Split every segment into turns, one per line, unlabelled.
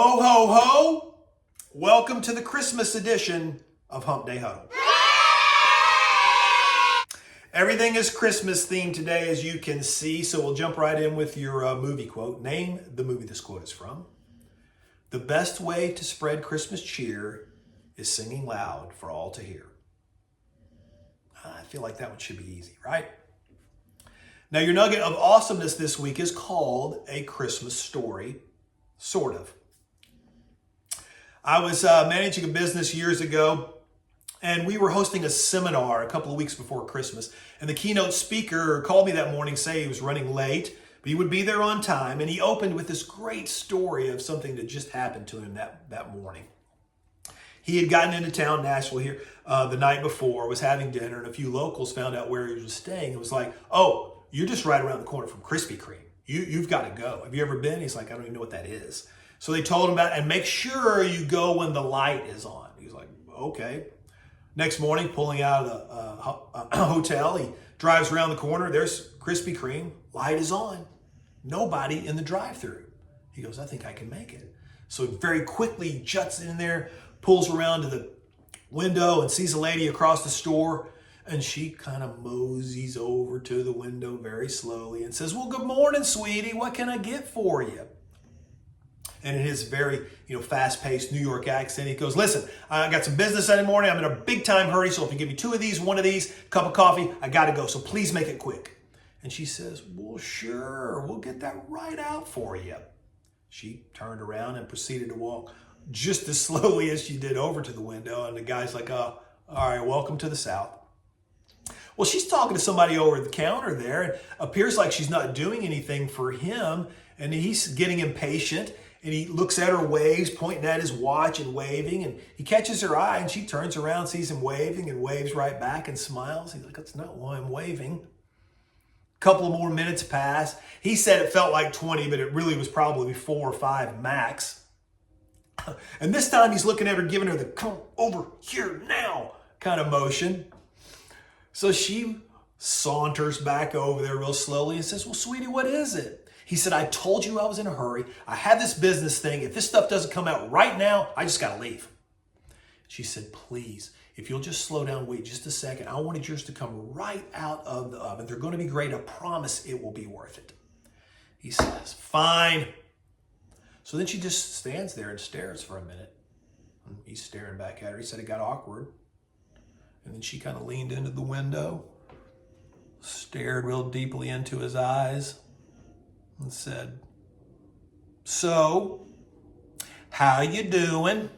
Ho, ho, ho! Welcome to the Christmas edition of Hump Day Huddle. Everything is Christmas themed today, as you can see, so we'll jump right in with your movie quote. Name the movie this quote is from. The best way to spread Christmas cheer is singing loud for all to hear. I feel like that one should be easy, right? Now, your nugget of awesomeness this week is called A Christmas Story, sort of. I was managing a business years ago, and we were hosting a seminar a couple of weeks before Christmas. And the keynote speaker called me that morning, saying he was running late, but he would be there on time. And he opened with this great story of something that just happened to him that morning. He had gotten into town, Nashville here, the night before, was having dinner, and a few locals found out where he was staying. It was like, oh, you're just right around the corner from Krispy Kreme. You've got to go. Have you ever been? He's like, I don't even know what that is. So they told him about it, and make sure you go when the light is on. He's like, okay. Next morning, pulling out of the hotel, he drives around the corner. There's Krispy Kreme. Light is on. Nobody in the drive-thru. He goes, I think I can make it. So he very quickly juts in there, pulls around to the window and sees a lady across the store. And she kind of moseys over to the window very slowly and says, well, good morning, sweetie. What can I get for you? And in his very, fast-paced New York accent, he goes, listen, I got some business that morning. I'm in a big-time hurry, so if you give me 2 of these, 1 of these, cup of coffee, I got to go. So please make it quick. And she says, well, sure, we'll get that right out for you. She turned around and proceeded to walk just as slowly as she did over to the window. And the guy's like, all right, welcome to the South. Well, she's talking to somebody over the counter there, and appears like she's not doing anything for him, and he's getting impatient. And he looks at her, waves, pointing at his watch and waving. And he catches her eye, and she turns around, sees him waving, and waves right back and smiles. He's like, that's not why I'm waving. A couple of more minutes pass. He said it felt like 20, but it really was probably 4 or 5 max. And this time he's looking at her, giving her the come over here now kind of motion. So she saunters back over there real slowly and says, well, sweetie, what is it? He said, I told you I was in a hurry. I had this business thing. If this stuff doesn't come out right now, I just got to leave. She said, please, if you'll just slow down, wait just a second. I wanted yours to come right out of the oven. They're going to be great. I promise it will be worth it. He says, fine. So then she just stands there and stares for a minute. And he's staring back at her. He said it got awkward. And then she kind of leaned into the window, stared real deeply into his eyes, and said, so, how you doing?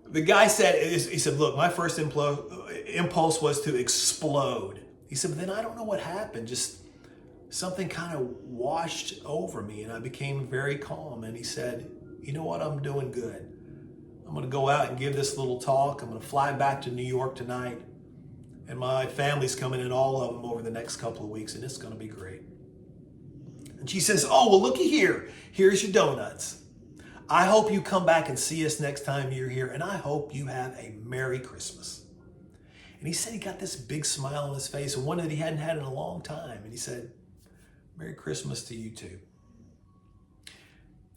The guy said, he said, look, my first impulse was to explode. He said, but then I don't know what happened. Just something kind of washed over me, and I became very calm. And he said, you know what? I'm doing good. I'm going to go out and give this little talk. I'm going to fly back to New York tonight. And my family's coming in, all of them, over the next couple of weeks, and it's going to be great. And she says, oh, well, looky here. Here's your donuts. I hope you come back and see us next time you're here, and I hope you have a Merry Christmas. And he said he got this big smile on his face, and one that he hadn't had in a long time. And he said, Merry Christmas to you too.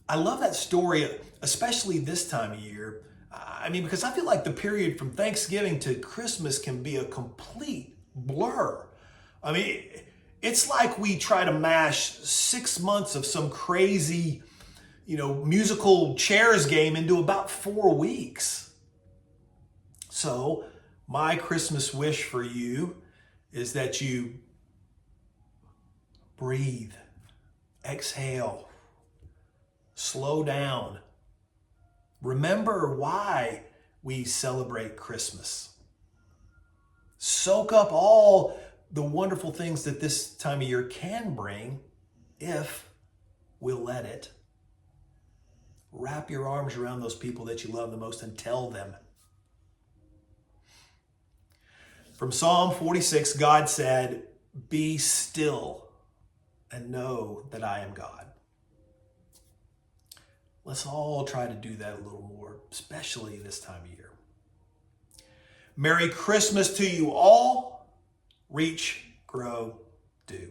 I love that story, especially this time of year. Because I feel like the period from Thanksgiving to Christmas can be a complete blur. It's like we try to mash 6 months of some crazy, musical chairs game into about 4 weeks. So my Christmas wish for you is that you breathe, exhale, slow down. Remember why we celebrate Christmas. Soak up all the wonderful things that this time of year can bring, if we'll let it. Wrap your arms around those people that you love the most and tell them. From Psalm 46, God said, be still and know that I am God. Let's all try to do that a little more, especially this time of year. Merry Christmas to you all. Reach, grow, do.